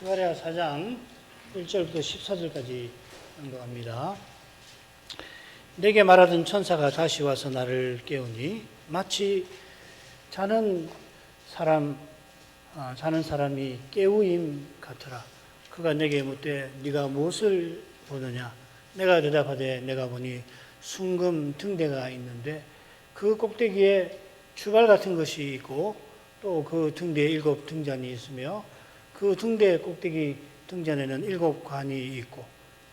스가랴 4장 1절부터 14절까지 낭독합니다. 내게 말하던 천사가 다시 와서 나를 깨우니 마치 자는 사람이 깨우임 같더라. 그가 내게 묻되 네가 무엇을 보느냐? 내가 대답하되 내가 보니 순금 등대가 있는데 그 꼭대기에 주발 같은 것이 있고 또 그 등대에 7 등잔이 있으며 그 등대 꼭대기 등잔에는 7 관이 있고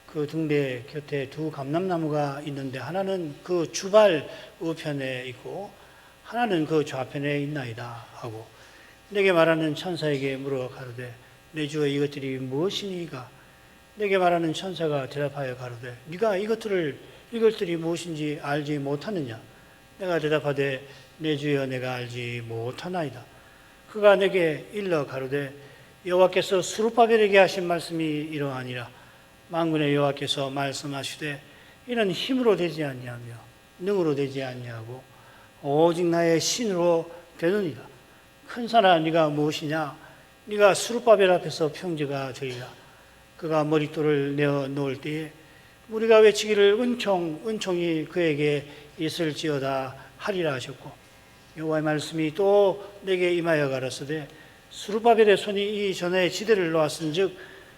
그 등대 곁에 2 감람나무가 있는데 하나는 그 주발 우편에 있고 하나는 그 좌편에 있나이다 하고 내게 말하는 천사에게 물어 가로되 내 주여 이것들이 무엇이니까? 내게 말하는 천사가 대답하여 가로되 네가 이것들이 무엇인지 알지 못하느냐? 내가 대답하되 내 주여 내가 알지 못하나이다. 그가 내게 일러 가로되 여호와께서 스룹바벨에게 하신 말씀이 이러하니라. 만군의 여호와께서 말씀하시되 이는 힘으로 되지 아니하며 능으로 되지 아니하고 오직 나의 신으로 되느니라. 큰 산아 네가 무엇이냐? 네가 스룹바벨 앞에서 평지가 되리라. 그가 머릿돌을 내어 놓을 때에 우리가 외치기를 은총이 그에게 있을지어다 하리라 하셨고 여호와의 말씀이 또 내게 임하여 가라사대 스룹바벨의 손이 이 전에 지대를 놓았은즉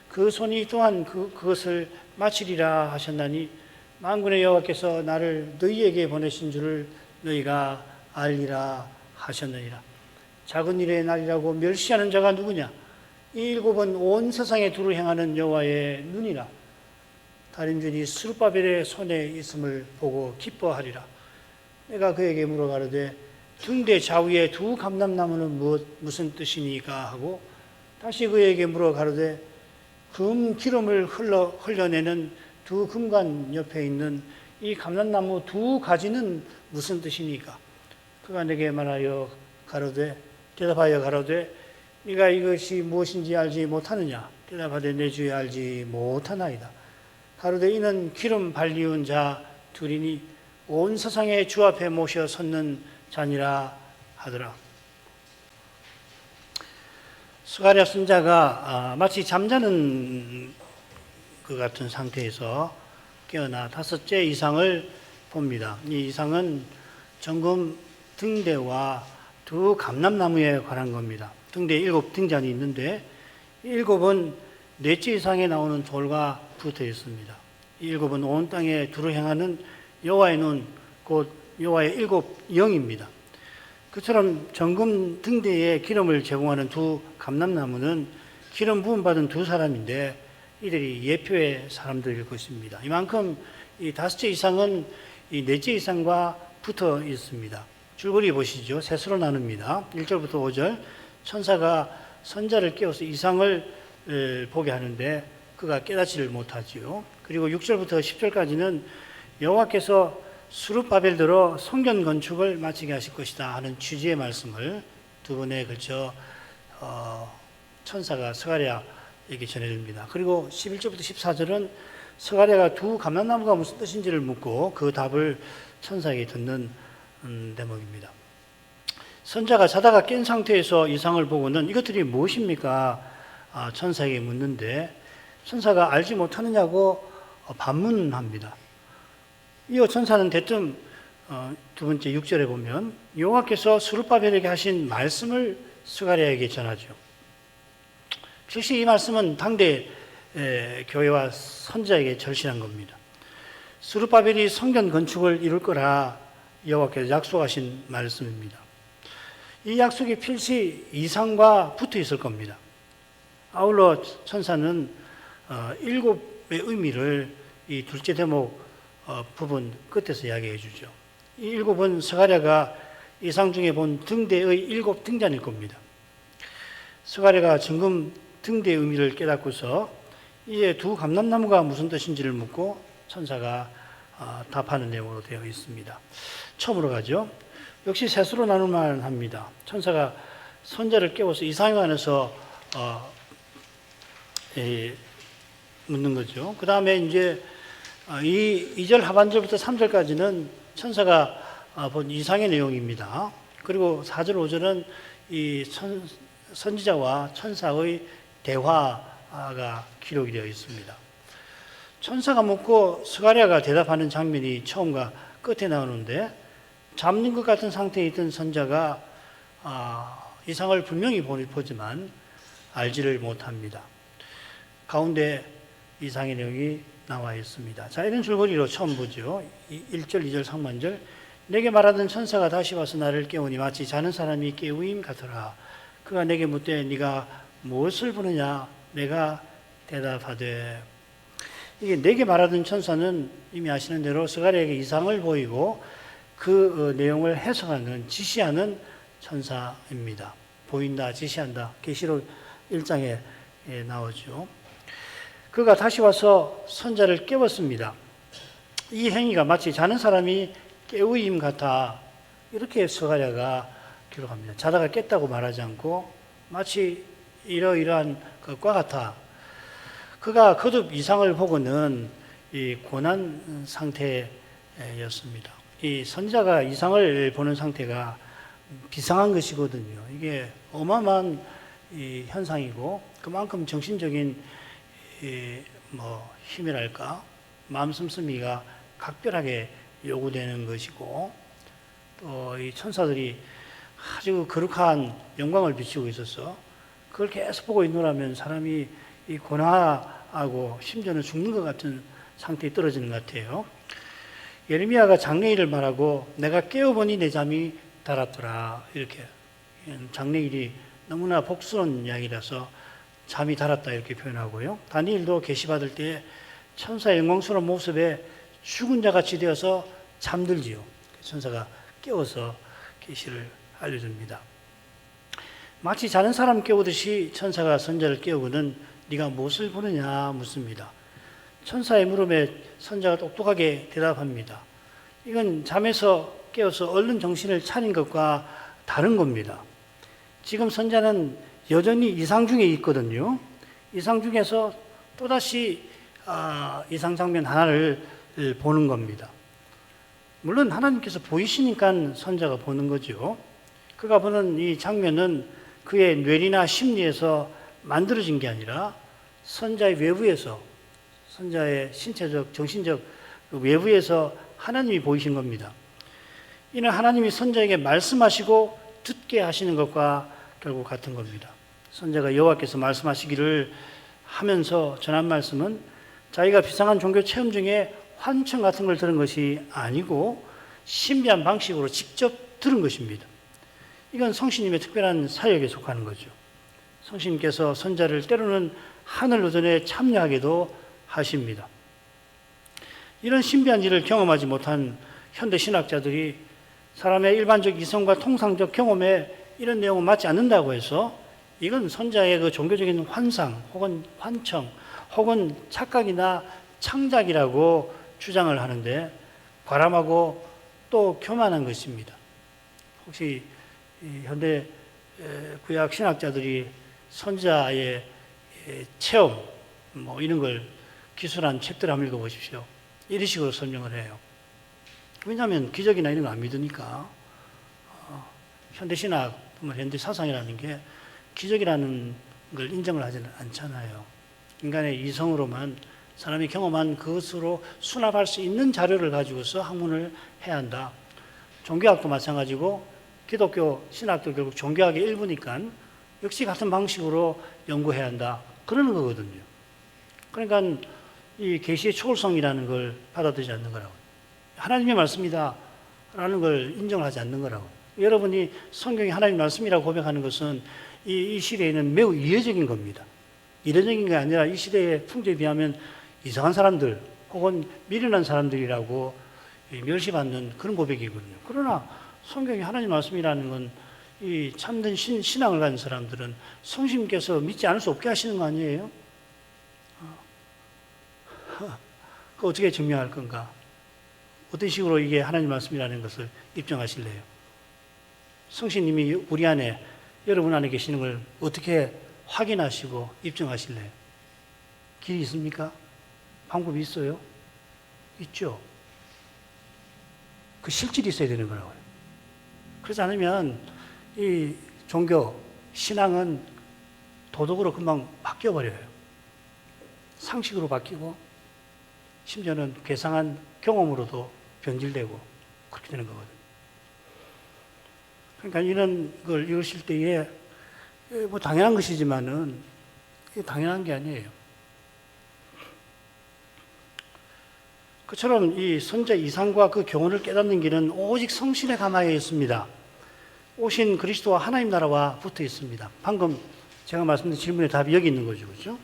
그 손이 또한 그것을 마치리라 하셨나니 만군의 여호와께서 나를 너희에게 보내신 줄을 너희가 알리라 하셨느니라. 작은 일의 날이라고 멸시하는 자가 누구냐? 이 7은 온 세상에 두루 행하는 여호와의 눈이라. 다림준이 스룹바벨의 손에 있음을 보고 기뻐하리라. 내가 그에게 물어 가로되 등대 좌우에 2 감람나무는 무슨 뜻이니까 하고 다시 그에게 물어 가로되 금 기름을 흘려내는 2 금관 옆에 있는 이 감람나무 2 가지는 무슨 뜻이니까? 그가 내게 대답하여 가로되 네가 이것이 무엇인지 알지 못하느냐? 대답하되 내 주여 알지 못하나이다. 가로되 이는 기름 발리운 자 둘이니 온 세상의 주 앞에 모셔 섰는 자니라 하더라. 스가랴 선지자가 마치 잠자는 그 같은 상태에서 깨어나 5째 이상을 봅니다. 이 이상은 정금 등대와 2 감람나무에 관한 겁니다. 등대에 7 등잔이 있는데 이 7은 4째 이상에 나오는 돌과 붙어 있습니다. 이 7은 온 땅에 두루 행하는 여호와의 눈, 곧 여호와의 7 영입니다. 그처럼 정금 등대에 기름을 제공하는 2 감람나무는 기름 부음 받은 2 사람인데 이들이 예표의 사람들일 것입니다. 이만큼 이 5째 이상은 이 4째 이상과 붙어 있습니다. 줄거리 보시죠. 셋으로 나눕니다. 1절부터 5절 천사가 선자를 깨워서 이상을 보게 하는데 그가 깨닫지를 못하지요. 그리고 6절부터 10절까지는 여호와께서 스룹바벨대로 성전 건축을 마치게 하실 것이다 하는 취지의 말씀을 2번에 걸쳐 천사가 스가랴에게 전해줍니다. 그리고 11절부터 14절은 스가랴가 2 감람나무가 무슨 뜻인지를 묻고 그 답을 천사에게 듣는 대목입니다. 선자가 자다가 깬 상태에서 이상을 보고는 이것들이 무엇입니까? 천사에게 묻는데 천사가 알지 못하느냐고 반문합니다. 이어 천사는 대뜸 2번째 6절에 보면 여호와께서 스룹바벨에게 하신 말씀을 스가랴에게 전하죠. 즉시 이 말씀은 당대 교회와 선지자에게 절실한 겁니다. 스룹바벨이 성전 건축을 이룰 거라 여호와께서 약속하신 말씀입니다. 이 약속이 필시 이상과 붙어 있을 겁니다. 아울러 천사는 7의 의미를 이 둘째 대목 부분 끝에서 이야기해 주죠. 이 7은 스가랴가 이상 중에 본 등대의 7 등잔일 겁니다. 스가랴가 정금 등대의 의미를 깨닫고서 이에 2 감람나무가 무슨 뜻인지를 묻고 천사가 답하는 내용으로 되어 있습니다. 처음으로 가죠. 역시 셋으로 나눌만 합니다. 천사가 선자를 깨워서 이상에 관해서 묻는 거죠. 그 다음에 이제 2절 하반절부터 3절까지는 천사가 본 이상의 내용입니다. 그리고 4절, 5절은 이 선지자와 천사의 대화 천사가 기록이 되어 있습니다. 천사가 묻고 스가랴가 대답하는 장면이 처음과 끝에 나오는데 잠든 것 같은 상태에 있던 선자가 이상을 분명히 보지만 알지를 못합니다. 가운데 이상의 내용이 나와 있습니다. 자, 이런 줄거리로 처음 보죠. 1절, 2절 상반절. 내게 말하던 천사가 다시 와서 나를 깨우니 마치 자는 사람이 깨우임 같더라. 그가 내게 묻되 네가 무엇을 보느냐? 내가 대답하되. 이게 내게 말하던 천사는 이미 아시는 대로 스가랴에게 이상을 보이고 그 내용을 해석하는, 지시하는 천사입니다. 보인다, 지시한다. 계시록 1장에 나오죠. 그가 다시 와서 선자를 깨웠습니다. 이 행위가 마치 자는 사람이 깨우임 같아. 이렇게 스가랴가 기록합니다. 자다가 깼다고 말하지 않고 마치 이러이러한 것과 같아. 그가 거듭 이상을 보고는 이 고난 상태였습니다. 이 선자가 이상을 보는 상태가 비상한 것이거든요. 이게 어마어마한 이 현상이고 그만큼 정신적인 힘이랄까 마음 씀씀이가 각별하게 요구되는 것이고 또 이 천사들이 아주 거룩한 영광을 비추고 있어서 그걸 계속 보고 있노라면 사람이 이 고나하고 심지어는 죽는 것 같은 상태에 떨어지는 것 같아요. 예레미야가 장래일을 말하고 내가 깨어보니 내 잠이 달았더라. 이렇게 장래일이 너무나 복스러운 이야기라서 잠이 달았다 이렇게 표현하고요. 다니엘도 계시받을 때 천사의 영광스러운 모습에 죽은 자같이 되어서 잠들지요. 천사가 깨워서 계시를 알려줍니다. 마치 자는 사람 깨우듯이 천사가 선자를 깨우고는 네가 무엇을 보느냐 묻습니다. 천사의 물음에 선자가 똑똑하게 대답합니다. 이건 잠에서 깨어서 얼른 정신을 차린 것과 다른 겁니다. 지금 선자는 여전히 이상 중에 있거든요. 이상 중에서 또다시 이상 장면 하나를 보는 겁니다. 물론 하나님께서 보이시니까 선자가 보는 거죠. 그가 보는 이 장면은 그의 뇌리나 심리에서 만들어진 게 아니라 선자의 외부에서, 선자의 신체적, 정신적 외부에서 하나님이 보이신 겁니다. 이는 하나님이 선자에게 말씀하시고 듣게 하시는 것과 결국 같은 겁니다. 선자가 여호와께서 말씀하시기를 하면서 전한 말씀은 자기가 비상한 종교 체험 중에 환청 같은 걸 들은 것이 아니고 신비한 방식으로 직접 들은 것입니다. 이건 성신님의 특별한 사역에 속하는 거죠. 성신님께서 선자를 때로는 하늘 노전에 참여하게도 하십니다. 이런 신비한 일을 경험하지 못한 현대 신학자들이 사람의 일반적 이성과 통상적 경험에 이런 내용은 맞지 않는다고 해서 이건 선자의 그 종교적인 환상 혹은 환청 혹은 착각이나 창작이라고 주장을 하는데 과람하고 또 교만한 것입니다. 혹시 현대 구약 신학자들이 선자의 체험 이런 걸 기술한 책들 한번 읽어보십시오. 이런 식으로 설명을 해요. 왜냐하면 기적이나 이런 거 안 믿으니까 현대 신학, 현대 사상이라는 게 기적이라는 걸 인정을 하지는 않잖아요. 인간의 이성으로만 사람이 경험한 그것으로 수납할 수 있는 자료를 가지고서 학문을 해야 한다. 종교학도 마찬가지고 기독교 신학도 결국 종교학의 일부니까 역시 같은 방식으로 연구해야 한다. 그러는 거거든요. 그러니까 이 계시의 초월성이라는 걸 받아들이지 않는 거라고. 하나님의 말씀이다 라는 걸 인정을 하지 않는 거라고. 여러분이 성경이 하나님의 말씀이라고 고백하는 것은 이 시대에는 매우 이례적인 겁니다. 이례적인 게 아니라 이 시대의 풍조에 비하면 이상한 사람들 혹은 미련한 사람들이라고 멸시받는 그런 고백이거든요. 그러나 성경이 하나님 말씀이라는 건 이 참된 신앙을 가진 사람들은 성신께서 믿지 않을 수 없게 하시는 거 아니에요? 그 어떻게 증명할 건가? 어떤 식으로 이게 하나님 말씀이라는 것을 입증하실래요? 성신님이 우리 안에, 여러분 안에 계시는 걸 어떻게 확인하시고 입증하실래요? 길이 있습니까? 방법이 있어요? 있죠. 그 실질이 있어야 되는 거라고요. 그렇지 않으면 이 종교, 신앙은 도덕으로 금방 바뀌어버려요. 상식으로 바뀌고 심지어는 괴상한 경험으로도 변질되고 그렇게 되는 거거든요. 그러니까 이런 걸 읽으실 때에 뭐 당연한 것이지만은 이게 당연한 게 아니에요. 그처럼 이 선자 이상과 그 교훈을 깨닫는 길은 오직 성신의 감화에 있습니다. 오신 그리스도와 하나님 나라와 붙어 있습니다. 방금 제가 말씀드린 질문의 답이 여기 있는 거죠. 그죠?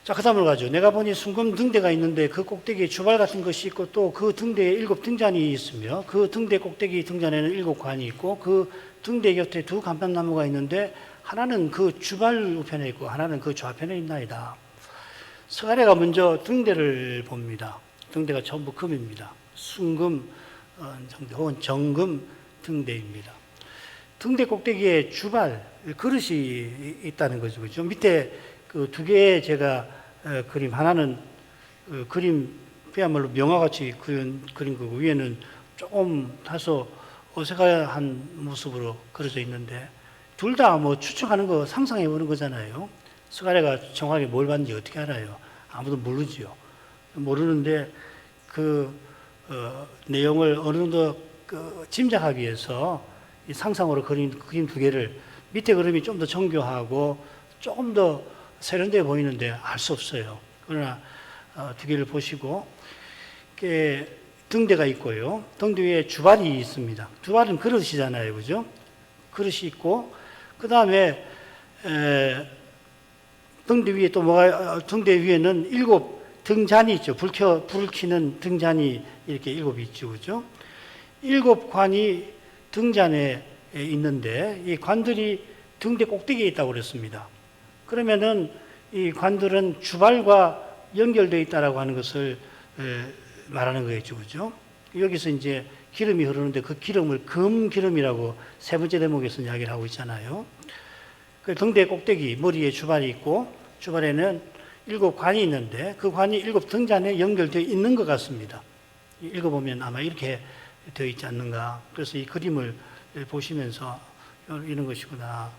자, 그 다음으로 가죠. 내가 보니 순금 등대가 있는데 그 꼭대기에 주발 같은 것이 있고 또 그 등대에 7 등잔이 있으며 그 등대 꼭대기 등잔에는 7 관이 있고 그 등대 곁에 2 감람나무가 있는데 하나는 그 주발 우편에 있고 하나는 그 좌편에 있나이다. 스가랴가 먼저 등대를 봅니다. 등대가 전부 금입니다. 순금 혹은 정금 등대입니다. 등대 꼭대기에 주발, 그릇이 있다는 거죠. 그죠? 밑에 그 2개의 제가 그림, 하나는 그림 그야말로 명화같이 그린 거고 위에는 조금 다소 어색한 모습으로 그려져 있는데 둘 다 뭐 추측하는 거 상상해 보는 거잖아요. 스가랴가 정확하게 뭘 봤는지 어떻게 알아요? 아무도 모르지요. 모르는데 그 내용을 어느 정도 짐작하기 위해서 이 상상으로 그린 그림 2개를 밑에 그림이 좀 더 정교하고 조금 더 세련되어 보이는데 알 수 없어요. 그러나 2개를 보시고 등대가 있고요. 등대 위에 주발이 있습니다. 주발은 그릇이잖아요. 그죠? 그릇이 있고 그 다음에 등대 위에 또 등대 위에는 7 등잔이 있죠. 불을 켜는 등잔이 이렇게 7 있죠. 그죠? 7 관이 등잔에 있는데 이 관들이 등대 꼭대기에 있다고 그랬습니다. 그러면은 이 관들은 주발과 연결되어 있다라고 하는 것을 말하는 거겠죠. 그죠? 여기서 이제 기름이 흐르는데 그 기름을 금기름이라고 3번째 대목에서 이야기를 하고 있잖아요. 그 등대 꼭대기 머리에 주발이 있고 주발에는 7 관이 있는데 그 관이 7 등잔에 연결되어 있는 것 같습니다. 읽어보면 아마 이렇게 되어 있지 않는가. 그래서 이 그림을 보시면서 이런 것이구나,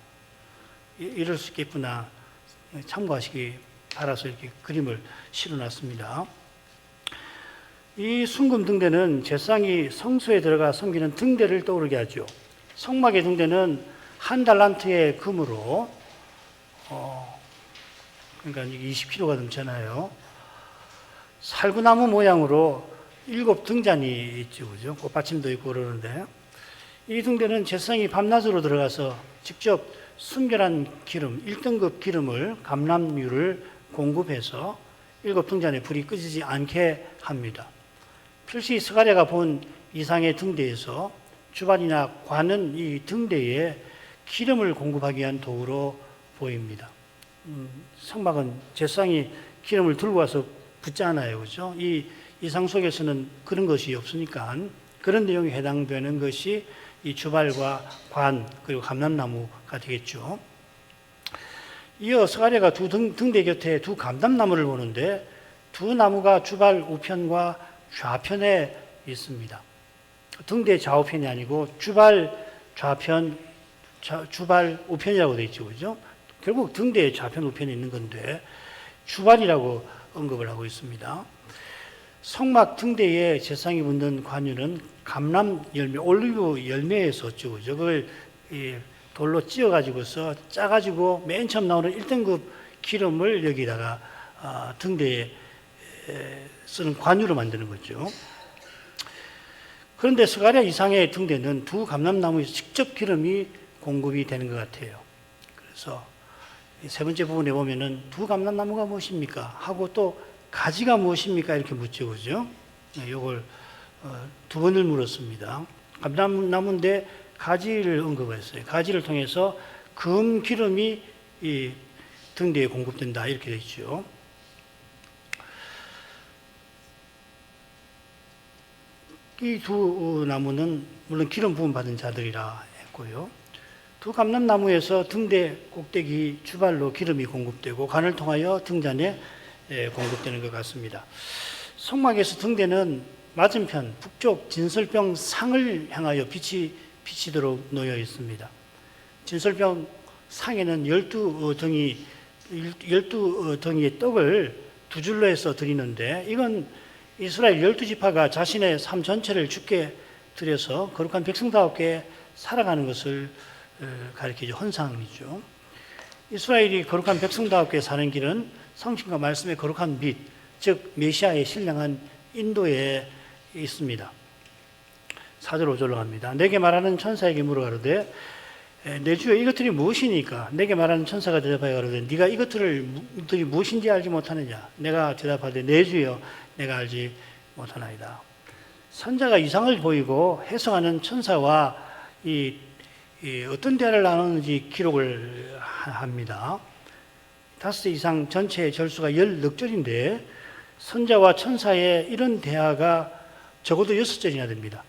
이럴 수 있겠구나 참고하시기 바라서 이렇게 그림을 실어놨습니다. 이 순금 등대는 제사장이 성소에 들어가 섬기는 등대를 떠오르게 하죠. 성막의 등대는 1 달란트의 금으로 그러니까 20kg가 넘잖아요. 살구나무 모양으로 7 등잔이 있죠. 그죠? 꽃받침도 있고 그러는데 이 등대는 제사장이 밤낮으로 들어가서 직접 순결한 기름, 1등급 기름을 감람유를 공급해서 7 등잔에 불이 꺼지지 않게 합니다. 필시 스가랴가 본 이상의 등대에서 주발이나 관은 이 등대에 기름을 공급하기 위한 도구로 보입니다. 성막은 제사장이 기름을 들고 와서 붓잖아요. 그죠? 이 이상 속에서는 그런 것이 없으니까 그런 내용에 해당되는 것이 이 주발과 관 그리고 감람나무가 되겠죠. 이어 스가랴가 2 등대 곁에 2 감람나무를 보는데 2 나무가 주발 우편과 좌편에 있습니다. 등대 좌우편이 아니고 주발 좌편, 주발 우편이라고 되어 있죠. 그죠? 결국 등대의 좌편 우편에 있는 건데 주발이라고 언급을 하고 있습니다. 성막 등대에 제사장이 묻는 관유는 감람 열매, 올리브 열매에 썼죠. 그죠? 그걸 돌로 찧어가지고서 짜가지고 맨 처음 나오는 1등급 기름을 여기다가 등대에 쓰는 관유로 만드는 거죠. 그런데 스가랴 이상의 등대는 2 감람나무에서 직접 기름이 공급이 되는 것 같아요. 그래서 3번째 부분에 보면은 2 감람나무가 무엇입니까? 하고 또 가지가 무엇입니까? 이렇게 묻죠. 그죠? 이걸 2번을 물었습니다. 감람나무인데 가지를 언급했어요. 가지를 통해서 금 기름이 이 등대에 공급된다. 이렇게 되어 있죠. 이 2 나무는 물론 기름 부음 받은 자들이라 했고요. 2 감람나무에서 등대 꼭대기 주발로 기름이 공급되고 관을 통하여 등잔에 공급되는 것 같습니다. 성막에서 등대는 맞은편 북쪽 진설병 상을 향하여 비치도록 놓여 있습니다. 진설병 상에는 12등이 12덩이의 떡을 두 줄로 해서 드리는데, 이건 이스라엘 12지파가 자신의 삶 전체를 주께 드려서 거룩한 백성다웠게 살아가는 것을 가리키죠. 헌상이죠. 이스라엘이 거룩한 백성다웠게 사는 길은 성신과 말씀의 거룩한 빛, 즉 메시아의 신령한 인도에 있습니다. 4절 5절로 갑니다. 내게 말하는 천사에게 물어가로되 내 주여 이것들이 무엇이니까? 내게 말하는 천사가 대답하여 가로되 네가 이것들이 무엇인지 알지 못하느냐? 내가 대답하되 내 주여 내가 알지 못하나이다. 선자가 이상을 보이고 해석하는 천사와 어떤 대화를 나누는지 기록을 합니다. 5 이상 전체 절수가 10넉절인데 선자와 천사의 이런 대화가 적어도 6절이나 됩니다.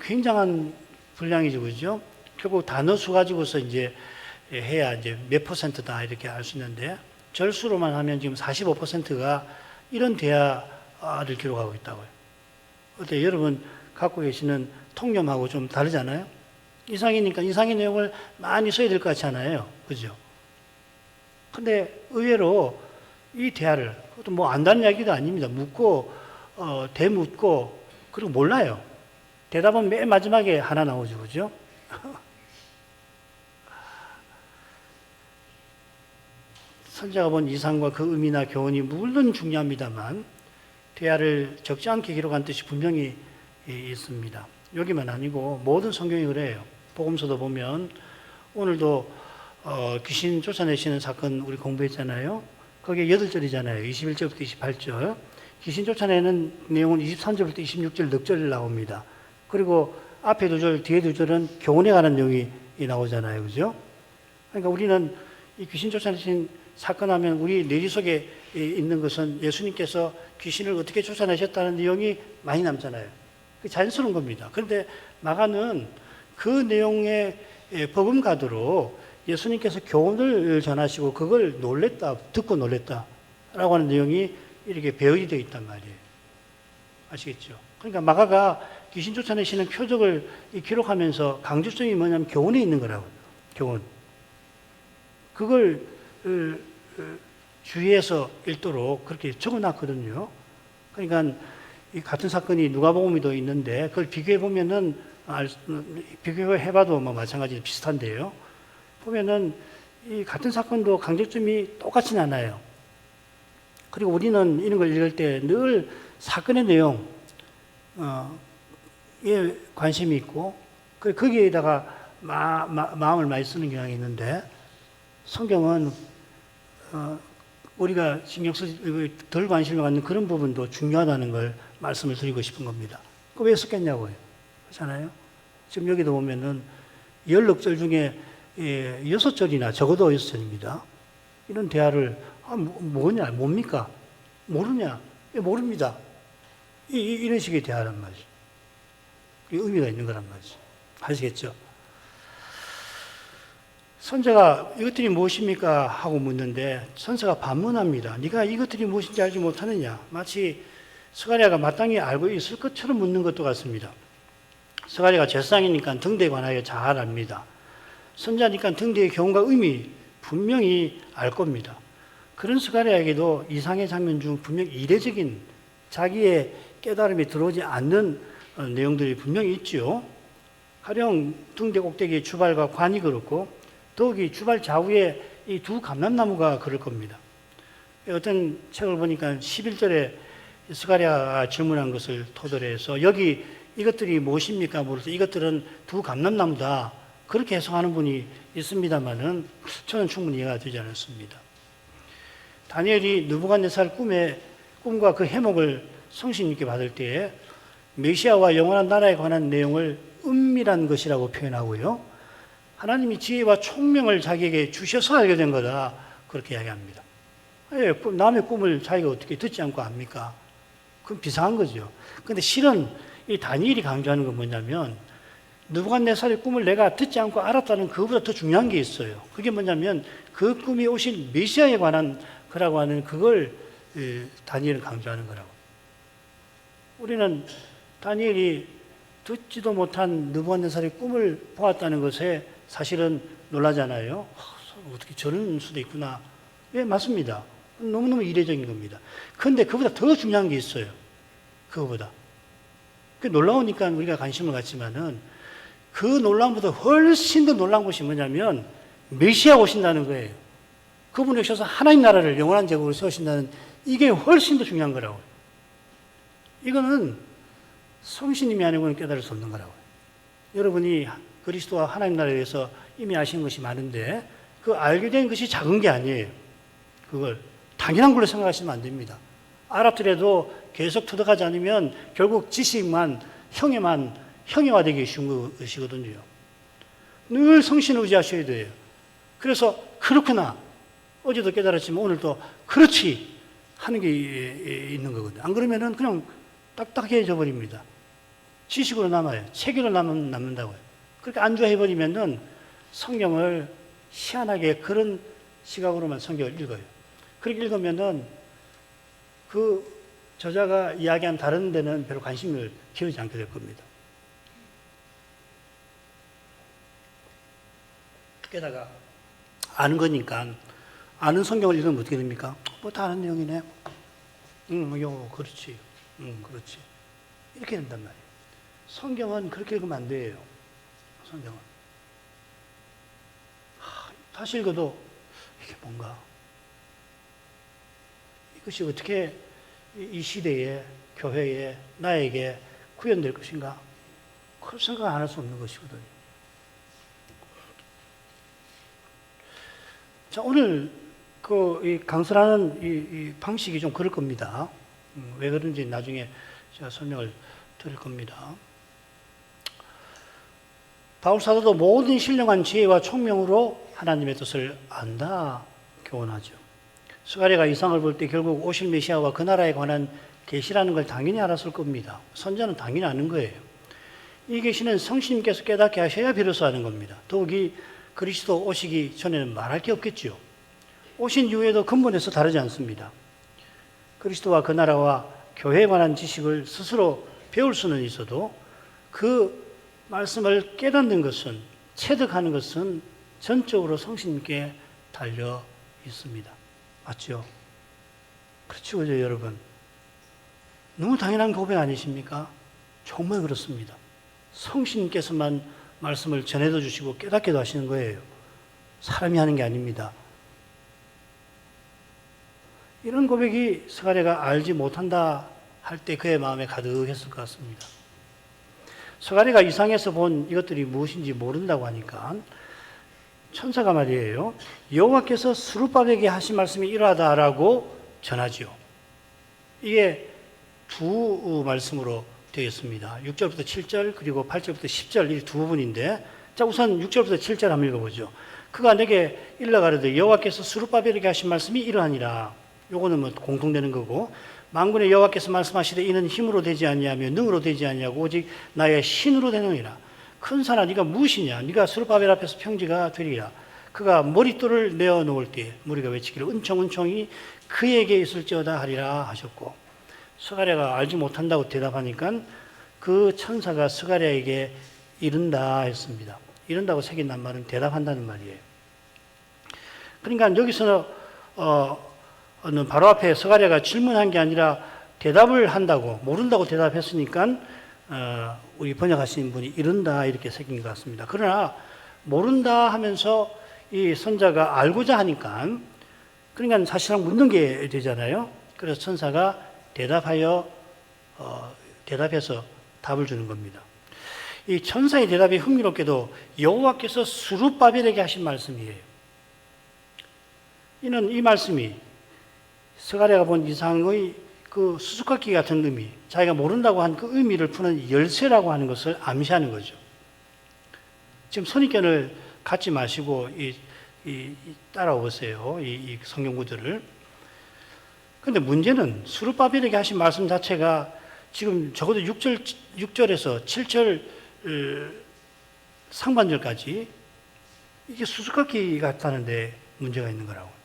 굉장한 분량이죠, 그죠? 결국 단어 수 가지고서 이제 해야 이제 몇 %다 이렇게 알 수 있는데, 절수로만 하면 지금 45%가 이런 대화를 기록하고 있다고요. 어때요? 여러분 갖고 계시는 통념하고 좀 다르잖아요? 이상이니까 이상의 내용을 많이 써야 될 것 같지 않아요? 그죠? 근데 의외로 이 대화를, 그것도 뭐 안다는 이야기도 아닙니다. 묻고, 되묻고, 그리고 몰라요. 대답은 맨 마지막에 하나 나오죠, 그죠? 선자가 본 이상과 그 의미나 교훈이 물론 중요합니다만, 대화를 적지 않게 기록한 뜻이 분명히 있습니다. 여기만 아니고 모든 성경이 그래요. 복음서도 보면 오늘도 귀신 쫓아내시는 사건 우리 공부했잖아요. 거기에 8절이잖아요. 21절부터 28절. 귀신 쫓아내는 내용은 23절부터 26절 넉절 나옵니다. 그리고 앞에 2절, 뒤에 2절은 교훈에 관한 내용이 나오잖아요. 그죠? 그러니까 우리는 이 귀신 쫓아내신 사건 하면 우리 내리 속에 있는 것은 예수님께서 귀신을 어떻게 쫓아내셨다는 내용이 많이 남잖아요. 자연스러운 겁니다. 그런데 마가는 그 내용의 버금가도로 예수님께서 교훈을 전하시고 그걸 듣고 놀랬다라고 하는 내용이 이렇게 배열이 되어 있단 말이에요. 아시겠죠? 그러니까 마가가 귀신 쫓아내시는 표적을 기록하면서 강조점이 뭐냐면 교훈에 있는 거라고요. 교훈. 그걸 주의해서 읽도록 그렇게 적어놨거든요. 그러니까 이 같은 사건이 누가복음에도 있는데 그걸 비교해 보면은 비교해봐도 뭐 마찬가지로 비슷한데요. 보면은 이 같은 사건도 강조점이 똑같진 않아요. 그리고 우리는 이런 걸 읽을 때 늘 사건의 내용에 관심이 있고 거기에다가 마음을 많이 쓰는 경향이 있는데, 성경은 우리가 덜 관심을 갖는 그런 부분도 중요하다는 걸 말씀을 드리고 싶은 겁니다. 왜 썼겠냐고요. 그렇잖아요. 지금 여기도 보면은 10넉절 중에 6절이나 적어도 6절입니다. 이런 대화를 뭐냐, 뭡니까? 모르냐? 모릅니다. 이런 식의 대화란 말이죠. 의미가 있는 거란 말이죠. 아시겠죠? 선자가 이것들이 무엇입니까? 하고 묻는데 선자가 반문합니다. 네가 이것들이 무엇인지 알지 못하느냐? 마치 스가랴가 마땅히 알고 있을 것처럼 묻는 것도 같습니다. 스가랴가 제사장이니까 등대에 관하여 잘 압니다. 선자니까 등대의 교훈과 의미 분명히 알 겁니다. 그런 스가랴에게도 이상의 장면 중 분명히 이례적인 자기의 깨달음이 들어오지 않는 내용들이 분명히 있죠. 가령 등대 꼭대기의 주발과 관이 그렇고 더욱이 주발 좌우에 이 두 감람나무가 그럴 겁니다. 어떤 책을 보니까 11절에 스가랴가 질문한 것을 토대로 해서 여기 이것들이 무엇입니까? 물어서 이것들은 두 감람나무다. 그렇게 해석하는 분이 있습니다만은 저는 충분히 이해가 되지 않았습니다. 다니엘이 느부갓네살 꿈과 그 해몽을 성신 있게 받을 때에 메시아와 영원한 나라에 관한 내용을 은밀한 것이라고 표현하고요. 하나님이 지혜와 총명을 자기에게 주셔서 알게 된 거다. 그렇게 이야기합니다. 남의 꿈을 자기가 어떻게 듣지 않고 압니까? 그건 비상한 거죠. 그런데 실은 이 다니엘이 강조하는 건 뭐냐면 느부갓네살의 꿈을 내가 듣지 않고 알았다는 그것보다 더 중요한 게 있어요. 그게 뭐냐면 그 꿈이 오신 메시아에 관한 거라고 하는 그걸 다니엘은 강조하는 거라고. 우리는 다니엘이 듣지도 못한 느부갓네살의 꿈을 보았다는 것에 사실은 놀라잖아요. 어떻게 저런 수도 있구나. 예, 맞습니다. 너무너무 이례적인 겁니다. 그런데 그보다 더 중요한 게 있어요. 그거보다. 그 놀라우니까 우리가 관심을 갖지만은 그 놀라움보다 훨씬 더 놀라운 것이 뭐냐면 메시아 오신다는 거예요. 그분이 오셔서 하나님 나라를 영원한 제국으로 세우신다는 이게 훨씬 더 중요한 거라고요. 이거는 성신님이 아니고는 깨달을 수 없는 거라고요. 여러분이 그리스도와 하나님 나라에 대해서 이미 아시는 것이 많은데 그 알게 된 것이 작은 게 아니에요. 그걸 당연한 걸로 생각하시면 안 됩니다. 알았더라도 계속 터득하지 않으면 결국 지식만 형용화되기 쉬운 것이거든요. 늘 성신을 의지하셔야 돼요. 그래서 그렇구나. 어제도 깨달았지만 오늘도 그렇지 하는 게 있는 거거든요. 안 그러면은 그냥 딱딱해져 버립니다. 지식으로 남아요. 체계로 남는다고요. 그렇게 안주해버리면은 성경을 희한하게 그런 시각으로만 성경을 읽어요. 그렇게 읽으면은 그 저자가 이야기한 다른 데는 별로 관심을 기울이지 않게 될 겁니다. 게다가 아는 거니까 아는 성경을 읽으면 어떻게 됩니까? 뭐 다 아는 내용이네. 그렇지. 그렇지. 이렇게 된단 말이에요. 성경은 그렇게 읽으면 안 돼요. 성경은. 다시 읽어도 이게 뭔가 이것이 어떻게 이 시대에 교회에 나에게 구현될 것인가? 그걸 생각 안 할 수 없는 것이거든요. 자, 오늘 이 강설하는 이 방식이 좀 그럴 겁니다. 왜 그런지 나중에 제가 설명을 드릴 겁니다. 바울 사도도 모든 신령한 지혜와 총명으로 하나님의 뜻을 안다 교훈하죠. 스가랴가 이상을 볼 때 결국 오실 메시아와 그 나라에 관한 계시라는 걸 당연히 알았을 겁니다. 선자는 당연히 아는 거예요. 이 계시는 성신님께서 깨닫게 하셔야 비로소 아는 겁니다. 더욱이 그리스도 오시기 전에는 말할 게 없겠죠. 오신 이후에도 근본에서 다르지 않습니다. 그리스도와 그 나라와 교회에 관한 지식을 스스로 배울 수는 있어도 그 말씀을 깨닫는 것은, 체득하는 것은 전적으로 성신님께 달려 있습니다. 맞죠? 그렇죠, 그죠, 여러분? 너무 당연한 고백 아니십니까? 정말 그렇습니다. 성신님께서만 말씀을 전해도 주시고 깨닫게도 하시는 거예요. 사람이 하는 게 아닙니다. 이런 고백이 스가랴가 알지 못한다 할 때 그의 마음에 가득했을 것 같습니다. 스가랴가 이상에서 본 이것들이 무엇인지 모른다고 하니까 천사가 말이에요. 여호와께서 스룹바벨에게 하신 말씀이 이러하다라고 전하지요. 이게 두 말씀으로 되어 있습니다. 6절부터 7절 그리고 8절부터 10절 이 두 부분인데 자 우선 6절부터 7절 한번 읽어보죠. 그가 내게 일러 가로되 여호와께서 스룹바벨에게 하신 말씀이 이러하니라. 요거는 뭐 공통되는 거고 만군의 여호와께서 말씀하시되 이는 힘으로 되지 아니하며 능으로 되지 아니하고 오직 나의 신으로 되느니라. 큰 산아 네가 무엇이냐 네가 스룹바벨 앞에서 평지가 되리라. 그가 머릿돌을 내어 놓을 때 무리가 외치기를 은총은총이 그에게 있을지어다 하리라 하셨고 스가랴가 알지 못한다고 대답하니까 그 천사가 스가랴에게 이른다 했습니다. 이른다고 새긴단 말은 대답한다는 말이에요. 그러니까 여기서는 바로 앞에 스가랴가 질문한 게 아니라 대답을 한다고 모른다고 대답했으니까 우리 번역하신 분이 이른다 이렇게 새긴 것 같습니다. 그러나 모른다 하면서 이 선자가 알고자 하니까 그러니까 사실상 묻는 게 되잖아요. 그래서 천사가 대답해서 답을 주는 겁니다. 이 천사의 대답이 흥미롭게도 여호와께서 스룹바벨에게 하신 말씀이에요. 이는 이 말씀이 스가랴가 본 이상의 그 수수께끼 같은 의미, 자기가 모른다고 한 그 의미를 푸는 열쇠라고 하는 것을 암시하는 거죠. 지금 선입견을 갖지 마시고 따라오세요. 이 성경 구절을. 그런데 문제는 스룹바벨에게 하신 말씀 자체가 지금 적어도 6절에서 7절 상반절까지 이게 수수께끼 같다는데 문제가 있는 거라고.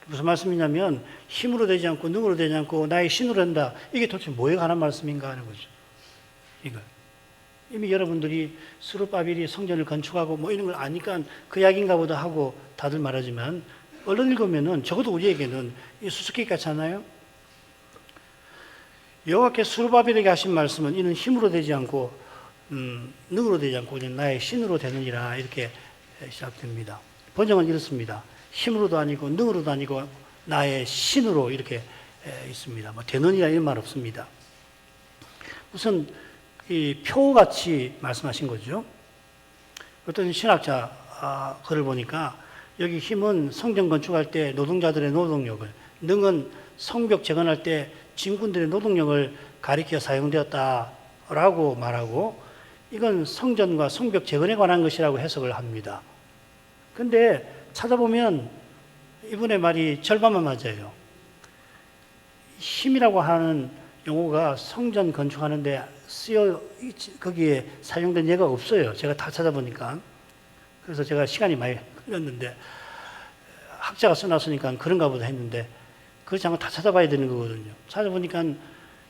무슨 말씀이냐면 힘으로 되지 않고 능으로 되지 않고 나의 신으로 한다. 이게 도대체 뭐에 관한 말씀인가 하는 거죠. 이걸. 이미 여러분들이 스룹바벨이 성전을 건축하고 뭐 이런 걸 아니까 그 이야기인가 보다 하고 다들 말하지만 얼른 읽으면은 적어도 우리에게는 이 수수께끼 같잖아요. 여호와께서 스룹바벨에게 하신 말씀은 이는 힘으로 되지 않고 능으로 되지 않고 그냥 나의 신으로 되느니라 이렇게 시작됩니다. 번역은 이렇습니다. 힘으로도 아니고 능으로도 아니고 나의 신으로 이렇게 있습니다. 뭐 되느니라 이런 말 없습니다. 무슨 이 표같이 말씀하신 거죠. 어떤 신학자 글을 보니까 여기 힘은 성전 건축할 때 노동자들의 노동력을, 능은 성벽 재건할 때 진군들의 노동력을 가리켜 사용되었다라고 말하고 이건 성전과 성벽 재건에 관한 것이라고 해석을 합니다. 근데 찾아보면 이분의 말이 절반만 맞아요. 힘이라고 하는 용어가 성전 건축하는데 거기에 사용된 예가 없어요. 제가 다 찾아보니까. 그래서 제가 시간이 많이 흘렸는데, 학자가 써놨으니까 그런가 보다 했는데, 그렇지 않고 다 찾아봐야 되는 거거든요. 찾아보니까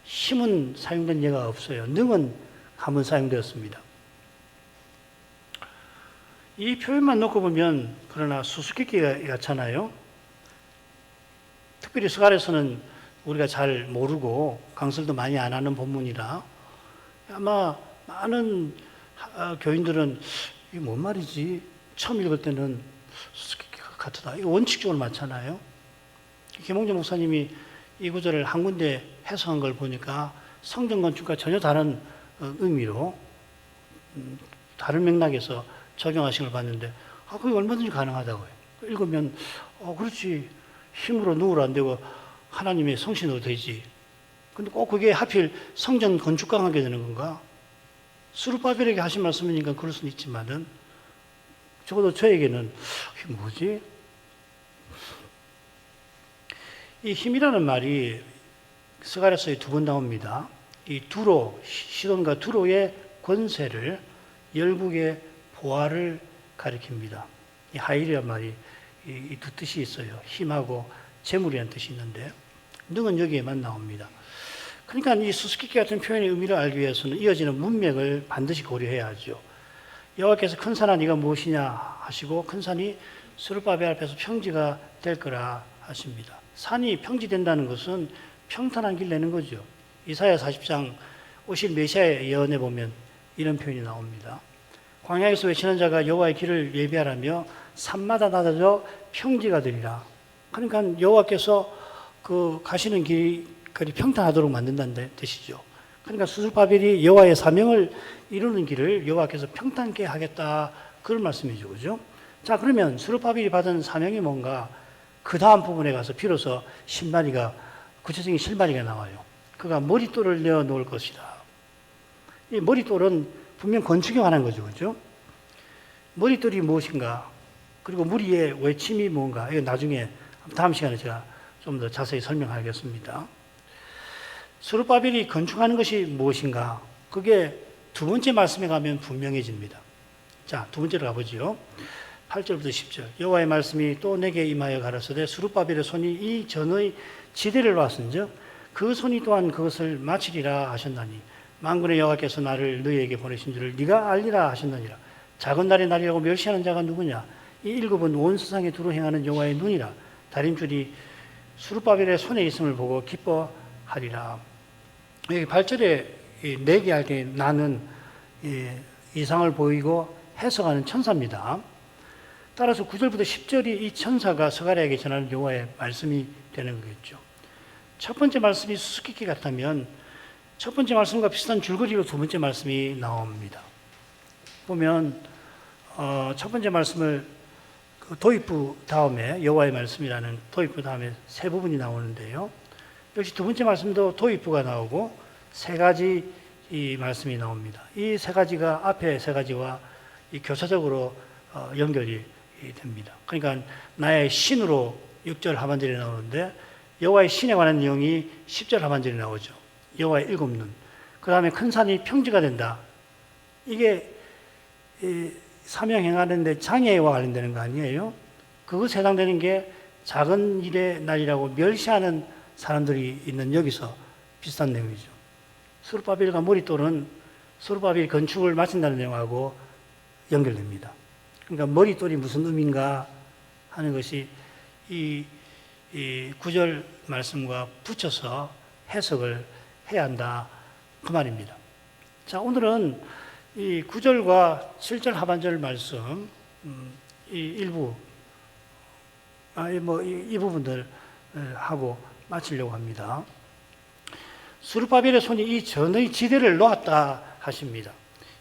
힘은 사용된 예가 없어요. 능은 한번 사용되었습니다. 이 표현만 놓고 보면, 그러나 수수께끼 같잖아요. 특별히 스갈에서는 우리가 잘 모르고 강설도 많이 안 하는 본문이라 아마 많은 교인들은 이게 뭔 말이지? 처음 읽을 때는 수수께끼 같다. 이거 원칙적으로 맞잖아요. 김홍재 목사님이 이 구절을 한 군데 해석한 걸 보니까 성전 건축과 전혀 다른 의미로 다른 맥락에서 적용하신 걸 봤는데 그게 얼마든지 가능하다고요. 읽으면 그렇지. 힘으로 능으로 안 되고 하나님의 성신으로 되지. 근데 꼭 그게 하필 성전 건축과 하게 되는 건가? 스룹바벨에게 하신 말씀이니까 그럴 수는 있지만은 적어도 저에게는 이게 뭐지? 이 힘이라는 말이 스가랴서에 두 번 나옵니다. 이 두로, 시돈과 두로의 권세를, 열국의 보화를 가리킵니다. 이 하일이란 말이 이 두 뜻이 있어요. 힘하고 재물이라는 뜻이 있는데 능은 여기에만 나옵니다. 그러니까 이 수수께끼 같은 표현의 의미를 알기 위해서는 이어지는 문맥을 반드시 고려해야 하죠. 여호와께서 큰 산아 네가 무엇이냐 하시고 큰 산이 스룹바벨 앞에서 평지가 될 거라 하십니다. 산이 평지된다는 것은 평탄한 길 내는 거죠. 이사야 40장 오실 메시아의 예언에 보면 이런 표현이 나옵니다. 광야에서 외치는 자가 여호와의 길을 예비하라며 산마다 낮아져 평지가 되리라. 그러니까 여호와께서 그 가시는 길이 평탄하도록 만든다는 뜻이죠. 그러니까 스룹바벨이 여호와의 사명을 이루는 길을 여호와께서 평탄케 하겠다 그런 말씀이죠, 그죠? 자, 그러면 스룹바벨이 받은 사명이 뭔가? 그 다음 부분에 가서 비로소 실마리가 구체적인 실마리가 나와요. 그가 머릿돌을 내어 놓을 것이다. 이 머릿돌은 분명 건축에 관한 거죠, 그죠? 머릿돌이 무엇인가? 그리고 무리의 외침이 뭔가? 이거 나중에 다음 시간에 제가 좀 더 자세히 설명하겠습니다. 스룹바벨이 건축하는 것이 무엇인가? 그게 두 번째 말씀에 가면 분명해집니다. 자, 두 번째로 가보죠. 8절부터 10절. 여호와의 말씀이 또 내게 임하여 가라사대 스룹바벨의 손이 이 전의 지대를 놨은즉 그 손이 또한 그것을 마치리라 하셨나니 만군의 여호와께서 나를 너희에게 보내신 줄을 네가 알리라 하셨느니라. 작은 날의 날이라고 멸시하는 자가 누구냐? 이 일곱은 온 세상에 두루 행하는 여호와의 눈이라. 다림줄이 스룹바벨의 손에 있음을 보고 기뻐하리라. 여기 8절에 내기할 때 나는 이상을 보이고 해석하는 천사입니다. 따라서 9절부터 10절이 이 천사가 스가랴에게 전하는 여호와의 말씀이 되는 거겠죠. 첫 번째 말씀이 수수께끼 같다면 첫 번째 말씀과 비슷한 줄거리로 두 번째 말씀이 나옵니다. 보면 첫 번째 말씀을 도입부 다음에 여호와의 말씀이라는 도입부 다음에 세 부분이 나오는데요. 역시 두 번째 말씀도 도입부가 나오고 세 가지 이 말씀이 나옵니다. 이 세 가지가 앞에 세 가지와 이 교차적으로 연결이 됩니다. 그러니까 나의 신으로 6절 하반절에 나오는데 여호와의 신에 관한 내용이 10절 하반절에 나오죠. 여호와의 일곱 눈. 그 다음에 큰 산이 평지가 된다. 이게 사명 행하는데 장애와 관련되는 거 아니에요? 그것에 해당되는 게 작은 일의 날이라고 멸시하는 사람들이 있는 여기서 비슷한 내용이죠. 스룹바벨과 머릿돌은 스룹바벨이 건축을 마친다는 내용하고 연결됩니다. 그러니까 머릿돌이 무슨 의미인가 하는 것이 이 9절 말씀과 붙여서 해석을 해야 한다 그 말입니다. 자, 오늘은 이 9절과 7절 하반절 말씀 이 일부 이 부분들 하고 마치려고 합니다. 스룹바벨의 손이 이 전의 지대를 놓았다 하십니다.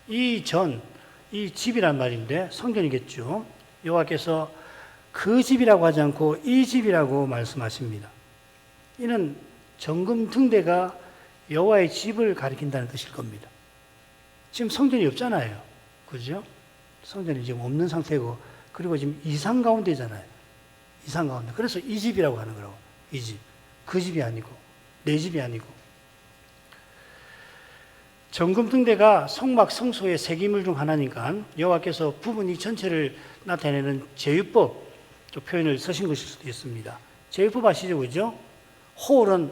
이 집이란 말인데 성전이겠죠. 여호와께서 그 집이라고 하지 않고 이 집이라고 말씀하십니다. 이는 정금 등대가 여호와의 집을 가리킨다는 뜻일 겁니다. 지금 성전이 없잖아요. 그죠? 성전이 지금 없는 상태고, 그리고 지금 이상 가운데잖아요. 이상 가운데. 그래서 이 집이라고 하는 거라고. 이 집. 그 집이 아니고, 내 집이 아니고. 정금 등대가 성막 성소의 세 기물 중 하나니까 여호와께서 부분 이 전체를 나타내는 제유법 표현을 쓰신 것일 수도 있습니다. 제유법 아시죠? 그죠? 홀은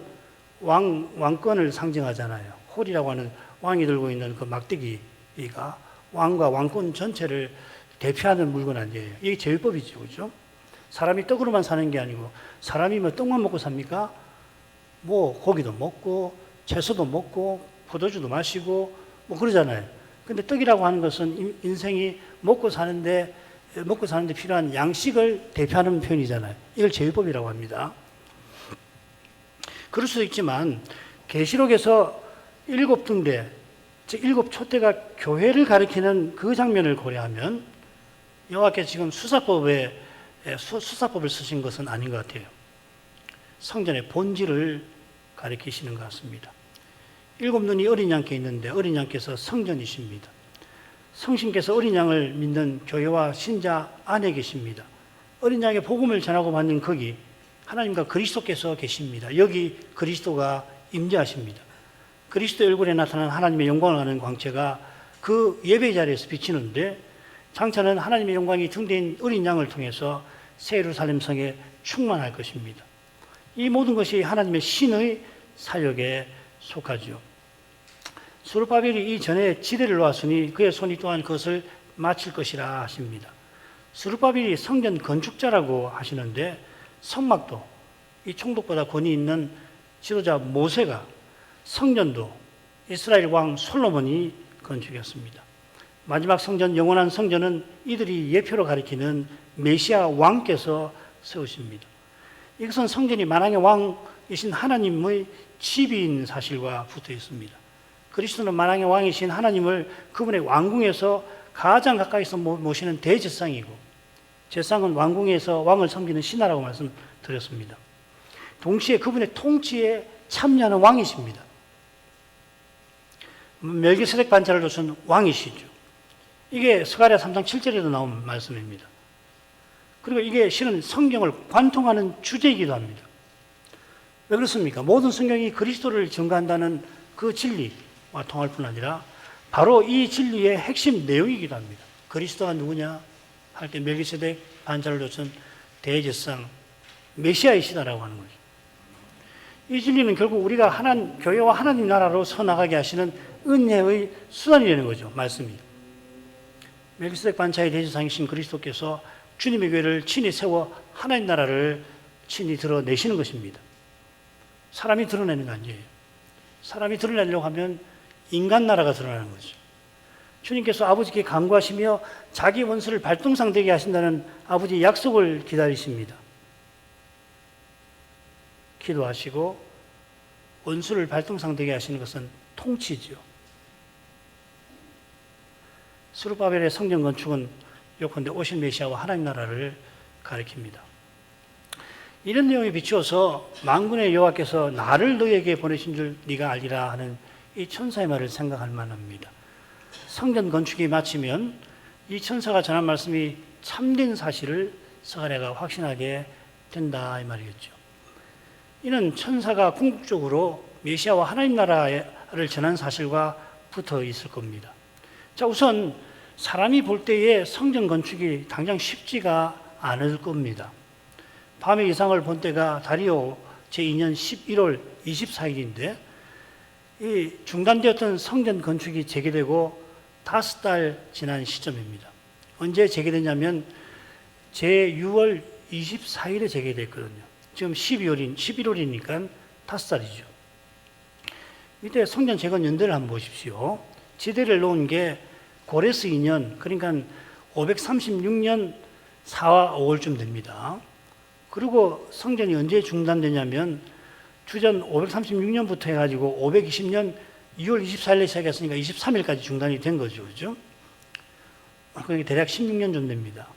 왕권을 상징하잖아요. 홀이라고 하는 왕이 들고 있는 그 막대기가 왕과 왕권 전체를 대표하는 물건 아니에요. 이게 제유법이죠. 그죠? 사람이 떡으로만 사는 게 아니고, 사람이 뭐 떡만 먹고 삽니까? 뭐 고기도 먹고 채소도 먹고 포도주도 마시고 뭐 그러잖아요. 근데 떡이라고 하는 것은 인생이 먹고 사는데 필요한 양식을 대표하는 표현이잖아요. 이걸 제유법이라고 합니다. 그럴 수도 있지만 계시록에서 7등대, 즉 7촛대가 교회를 가리키는 그 장면을 고려하면 여호와께서 지금 수사법을 쓰신 것은 아닌 것 같아요. 성전의 본질을 가리키시는 것 같습니다. 7눈이 어린 양께 있는데 어린 양께서 성전이십니다. 성신께서 어린 양을 믿는 교회와 신자 안에 계십니다. 어린 양의 복음을 전하고 받는 거기 하나님과 그리스도께서 계십니다. 여기 그리스도가 임재하십니다. 그리스도 얼굴에 나타난 하나님의 영광을 아는 광채가 그 예배 자리에서 비치는데, 장차는 하나님의 영광이 등대인 어린 양을 통해서 새 예루살렘 성에 충만할 것입니다. 이 모든 것이 하나님의 신의 사역에 속하죠. 스룹바벨이 이전에 지대를 놓았으니 그의 손이 또한 그것을 마칠 것이라 하십니다. 스룹바벨이 성전 건축자라고 하시는데, 성막도 이 총독보다 권위 있는 지도자 모세가, 성전도 이스라엘 왕 솔로몬이 건축했습니다. 마지막 성전, 영원한 성전은 이들이 예표로 가리키는 메시아 왕께서 세우십니다. 이것은 성전이 만왕의 왕이신 하나님의 집인 사실과 붙어 있습니다. 그리스도는 만왕의 왕이신 하나님을 그분의 왕궁에서 가장 가까이서 모시는 대제사장이고, 제사장은 왕궁에서 왕을 섬기는 신하라고 말씀드렸습니다. 동시에 그분의 통치에 참여하는 왕이십니다. 멜기세덱 반차를 두신 왕이시죠. 이게 스가랴 3장 7절에도 나온 말씀입니다. 그리고 이게 실은 성경을 관통하는 주제이기도 합니다. 왜 그렇습니까? 모든 성경이 그리스도를 증거한다는 그 진리와 통할 뿐 아니라 바로 이 진리의 핵심 내용이기도 합니다. 그리스도가 누구냐 할 때 멜기세덱 반차를 두신 대제사장 메시아이시다라고 하는 거죠. 이 진리는 결국 우리가 교회와 하나님 나라로 서나가게 하시는 은혜의 수단이 되는 거죠. 말씀이. 멜기세덱 반차의 대제사장이신 그리스도께서 주님의 교회를 친히 세워 하나님 나라를 친히 드러내시는 것입니다. 사람이 드러내는 거 아니에요. 사람이 드러내려고 하면 인간 나라가 드러나는 거죠. 주님께서 아버지께 간구하시며 자기 원수를 발등상 되게 하신다는 아버지의 약속을 기다리십니다. 기도하시고 원수를 발등상 되게 하시는 것은 통치죠. 스룹바벨의 성전 건축은 요컨대 오실 메시아와 하나님 나라를 가리킵니다. 이런 내용에 비추어서 만군의 여호와께서 나를 너에게 보내신 줄 네가 알리라 하는 이 천사의 말을 생각할 만합니다. 성전 건축이 마치면 이 천사가 전한 말씀이 참된 사실을 스가랴가 확신하게 된다 이 말이겠죠. 이는 천사가 궁극적으로 메시아와 하나님 나라를 전한 사실과 붙어 있을 겁니다. 자, 우선 사람이 볼 때에 성전 건축이 당장 쉽지가 않을 겁니다. 밤의 이상을 본 때가 다리오 제2년 11월 24일인데 이 중단되었던 성전 건축이 재개되고 5달 지난 시점입니다. 언제 재개됐냐면 제6월 24일에 재개됐거든요. 지금 11월이니까 5달이죠. 이때 성전 재건 연대를 한번 보십시오. 지대를 놓은 게 고레스 2년, 그러니까 536년 4와 5월쯤 됩니다. 그리고 성전이 언제 중단되냐면 주전 536년부터 해가지고 520년 2월 24일에 시작했으니까 23일까지 중단이 된 거죠. 그죠? 그러니까 대략 16년 좀 됩니다.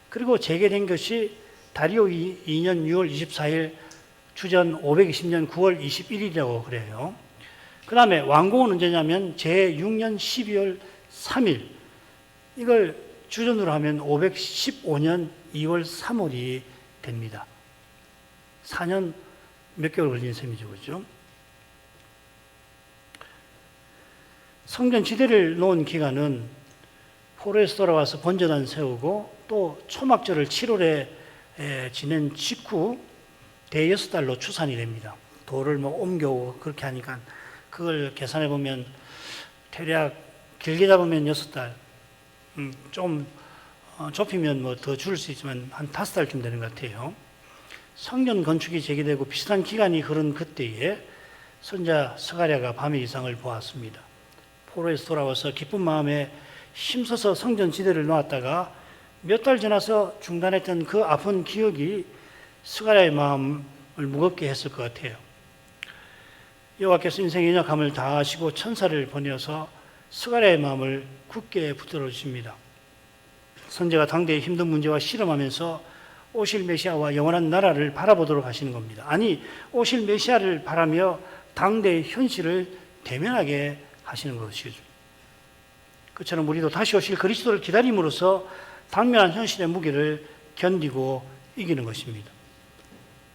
그리고 재개된 것이 다리오 2년 6월 24일, 주전 520년 9월 21일이라고 그래요. 그 다음에 완공은 언제냐면 제6년 12월 3일. 이걸 주전으로 하면 515년 2월 3월이 됩니다. 4년 몇 개월 걸린 셈이죠. 그죠? 성전 지대를 놓은 기간은 포로에서 돌아와서 번제단 세우고 또 초막절을 7월에 지낸 직후 대6 달로 추산이 됩니다. 돌을 뭐 옮겨오고 그렇게 하니까 그걸 계산해 보면 대략 길게 잡으면 6달, 좀 좁히면 뭐 더 줄일 수 있지만 한 5달쯤 되는 것 같아요. 성전 건축이 재개되고 비슷한 기간이 흐른 그때에 선자 스가랴가 밤의 이상을 보았습니다. 포로에서 돌아와서 기쁜 마음에 힘써서 성전 지대를 놓았다가 몇 달 지나서 중단했던 그 아픈 기억이 스가랴의 마음을 무겁게 했을 것 같아요. 여호와께서 인생의 연약함을 다 아시고 천사를 보내어서 스가랴의 마음을 굳게 붙들어 주십니다. 선지자가 당대의 힘든 문제와 씨름하면서 오실 메시아와 영원한 나라를 바라보도록 하시는 겁니다. 아니, 오실 메시아를 바라며 당대의 현실을 대면하게 하시는 것이죠. 그처럼 우리도 다시 오실 그리스도를 기다림으로써 당면한 현실의 무게를 견디고 이기는 것입니다.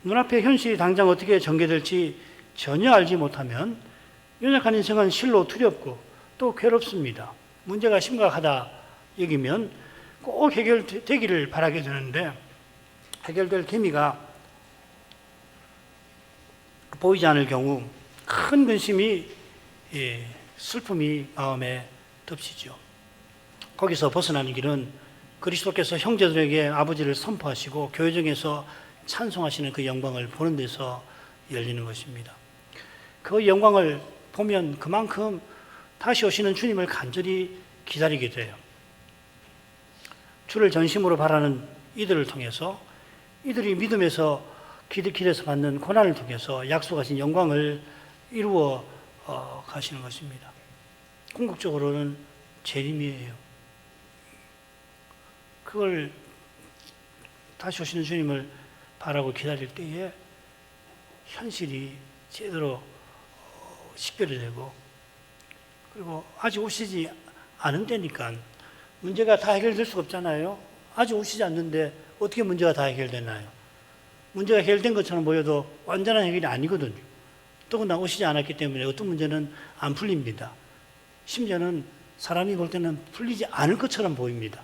눈앞의 현실이 당장 어떻게 전개될지 전혀 알지 못하면 연약한 인생은 실로 두렵고 또 괴롭습니다. 문제가 심각하다 여기면 꼭 해결되기를 바라게 되는데 해결될 계기가 보이지 않을 경우 큰 근심이, 슬픔이 마음에 덮치죠. 거기서 벗어나는 길은 그리스도께서 형제들에게 아버지를 선포하시고 교회중에서 찬송하시는 그 영광을 보는 데서 열리는 것입니다. 그 영광을 보면 그만큼 다시 오시는 주님을 간절히 기다리게 돼요. 주를 전심으로 바라는 이들을 통해서 이들이 믿음에서 길에서 받는 고난을 통해서 약속하신 영광을 이루어 가시는 것입니다. 궁극적으로는 재림이에요. 그걸 다시 오시는 주님을 바라고 기다릴 때에 현실이 제대로 식별이 되고, 그리고 아직 오시지 않은 때니까 문제가 다 해결될 수가 없잖아요. 아직 오시지 않는데 어떻게 문제가 다 해결되나요? 문제가 해결된 것처럼 보여도 완전한 해결이 아니거든요. 더군다나 오시지 않았기 때문에 어떤 문제는 안 풀립니다. 심지어는 사람이 볼 때는 풀리지 않을 것처럼 보입니다.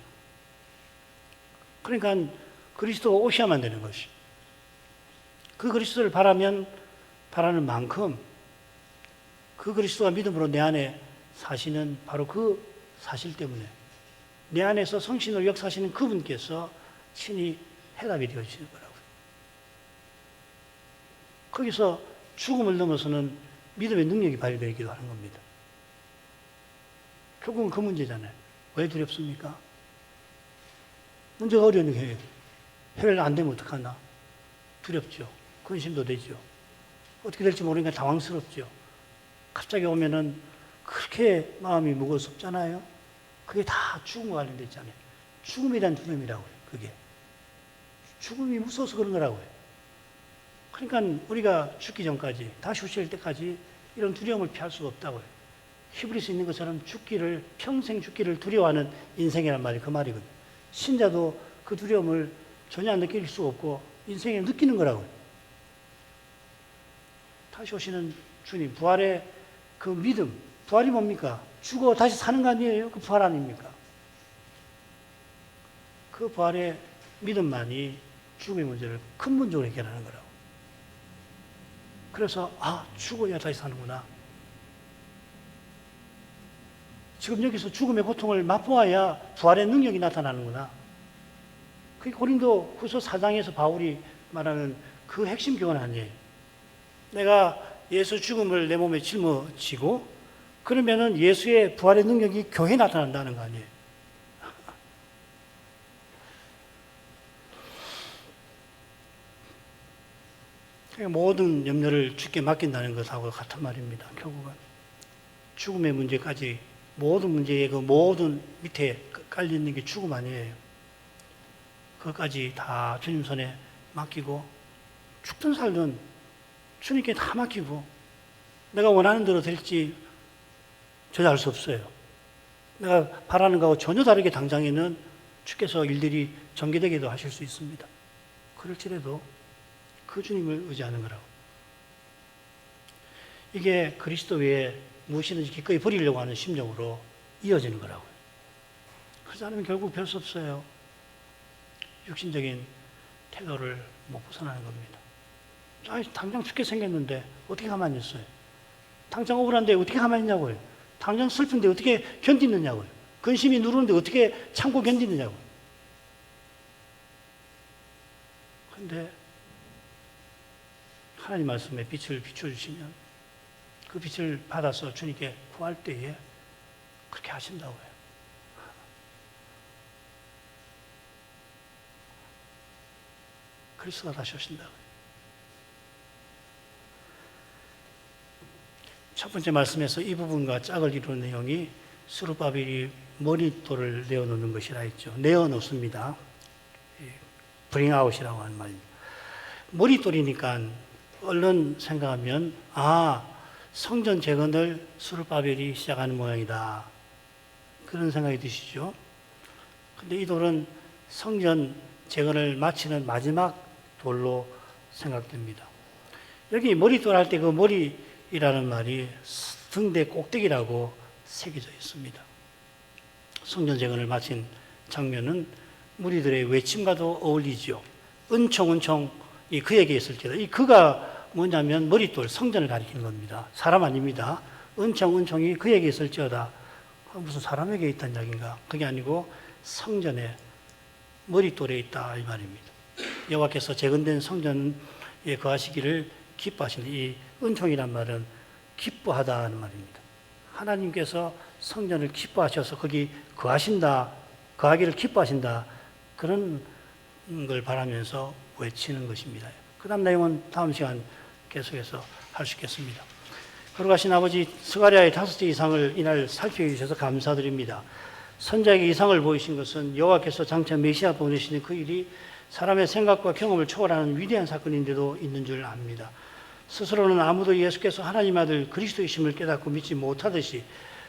그러니까 그리스도가 오셔야만 되는 것이. 그 그리스도를 바라는 만큼 그 그리스도가 믿음으로 내 안에 사시는 바로 그 사실 때문에 내 안에서 성신으로 역사하시는 그분께서 친히 해답이 되어지는 거라고요. 거기서 죽음을 넘어서는 믿음의 능력이 발휘되기도 하는 겁니다. 결국은 그 문제잖아요. 왜 두렵습니까? 문제가 어려운 게 해결 안 되면 어떡하나? 두렵죠. 근심도 되죠. 어떻게 될지 모르니까 당황스럽죠. 갑자기 오면은 그렇게 마음이 무겁잖아요. 그게 다 죽음과 관련돼 있잖아요. 죽음에 대한 두려움이라고요. 그게. 죽음이 무서워서 그런 거라고요. 그러니까 우리가 죽기 전까지, 다시 오실 때까지 이런 두려움을 피할 수가 없다고요. 히브리서 있는 것처럼 평생 죽기를 두려워하는 인생이란 말이 그 말이거든요. 신자도 그 두려움을 전혀 안 느낄 수가 없고 인생에 느끼는 거라고요. 다시 오시는 주님, 부활의 그 믿음, 부활이 뭡니까? 죽어 다시 사는 거 아니에요? 그 부활 아닙니까? 그 부활의 믿음만이 죽음의 문제를 근본적으로 해결하는 거라고. 그래서 죽어야 다시 사는구나. 지금 여기서 죽음의 고통을 맛보아야 부활의 능력이 나타나는구나. 그게 고린도 후서 4장에서 바울이 말하는 그 핵심 교훈 아니에요. 내가 예수 죽음을 내 몸에 짊어지고 그러면은 예수의 부활의 능력이 교회에 나타난다는 거 아니에요. 모든 염려를 주께 맡긴다는 것하고 같은 말입니다. 결국은 죽음의 문제까지 모든 문제의 그 모든 밑에 깔려있는 게 죽음 아니에요. 그것까지 다 주님 손에 맡기고 죽든 살든 주님께 다 맡기고 내가 원하는 대로 될지 저도 수 없어요. 내가 바라는 것하고 전혀 다르게 당장에는 주께서 일들이 전개되기도 하실 수 있습니다. 그럴지라도 그 주님을 의지하는 거라고. 이게 그리스도 외에 무엇이든지 기꺼이 버리려고 하는 심정으로 이어지는 거라고요. 그러지 않으면 결국 별 수 없어요. 육신적인 태도를 못 벗어나는 겁니다. 당장 죽게 생겼는데 어떻게 가만히 있어요? 당장 억울한데 어떻게 가만히 있냐고요? 당장 슬픈데 어떻게 견디느냐고요? 근심이 누르는데 어떻게 참고 견디느냐고요? 그런데 하나님 말씀에 빛을 비춰주시면 그 빛을 받아서 주님께 구할 때에 그렇게 하신다고요. 그리스도가 다시 오신다고요. 첫 번째 말씀에서 이 부분과 짝을 이루는 내용이 스룹바벨이 머릿돌을 내어놓는 것이라 했죠. 내어놓습니다. bring out이라고 하는 말입니다. 머릿돌이니까 얼른 생각하면 성전 재건을 스룹바벨이 시작하는 모양이다. 그런 생각이 드시죠. 근데 이 돌은 성전 재건을 마치는 마지막 돌로 생각됩니다. 여기 머릿돌 할 때 그 머리라는 말이 등대 꼭대기라고 새겨져 있습니다. 성전 재건을 마친 장면은 무리들의 외침과도 어울리죠. 은총이 그에게 있을지어다. 이 그가 뭐냐면 머릿돌, 성전을 가리키는 겁니다. 사람 아닙니다. 은총이 그에게 있을지어다. 무슨 사람에게 있다는 이야기인가? 그게 아니고 성전에 머릿돌에 있다 이 말입니다. 여호와께서 재건된 성전에 거하시기를 기뻐하시는 이 은총이란 말은 기뻐하다는 말입니다. 하나님께서 성전을 기뻐하셔서 거기 거하기를 기뻐하신다. 그런 걸 바라면서 외치는 것입니다. 그 다음 내용은 다음 시간 계속해서 할 수 있겠습니다. 걸어가신 아버지 스가랴의 5개 이상을 이날 살펴주셔서 감사드립니다. 선자에게 이상을 보이신 것은 여호와께서 장차 메시아 보내시는 그 일이 사람의 생각과 경험을 초월하는 위대한 사건인데도 있는 줄 압니다. 스스로는 아무도 예수께서 하나님 아들 그리스도이심을 깨닫고 믿지 못하듯이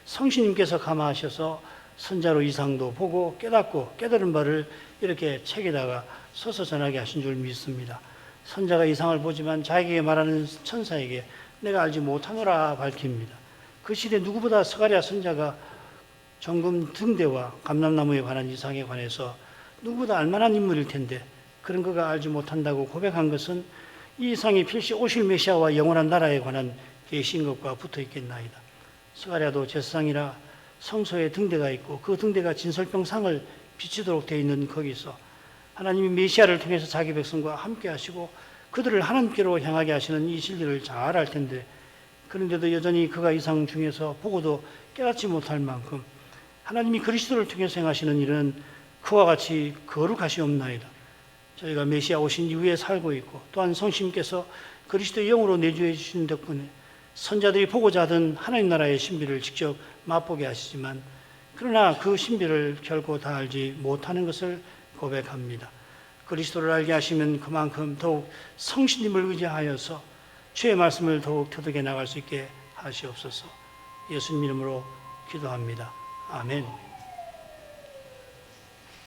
성신님께서 감화하셔서 선자로 이상도 보고 깨닫고 깨달은 바를 이렇게 책에다가 써서 전하게 하신 줄 믿습니다. 선자가 이상을 보지만 자기에게 말하는 천사에게 내가 알지 못하노라 밝힙니다. 그 시대 누구보다 스가랴 선자가 정금 등대와 감람나무에 관한 이상에 관해서 누구보다 알만한 인물일 텐데 그런 그가 알지 못한다고 고백한 것은 이 이상이 필시 오실 메시아와 영원한 나라에 관한 계시인 것과 붙어 있겠나이다. 스가랴도 제사상이라 성소에 등대가 있고 그 등대가 진설병상을 비치도록 되어 있는 거기서 하나님이 메시아를 통해서 자기 백성과 함께 하시고 그들을 하나님께로 향하게 하시는 이 진리를 잘 알 텐데 그런데도 여전히 그가 이상 중에서 보고도 깨닫지 못할 만큼 하나님이 그리스도를 통해서 행하시는 일은 그와 같이 거룩하시옵나이다. 저희가 메시아 오신 이후에 살고 있고 또한 성신께서 그리스도의 영으로 내주해 주신 덕분에 선자들이 보고자 하던 하나님 나라의 신비를 직접 맛보게 하시지만 그러나 그 신비를 결코 다 알지 못하는 것을 고백합니다. 그리스도를 알게 하시면 그만큼 더욱 성신님을 의지하여서 주의 말씀을 더욱 터득해 나갈 수 있게 하시옵소서. 예수님 이름으로 기도합니다. 아멘.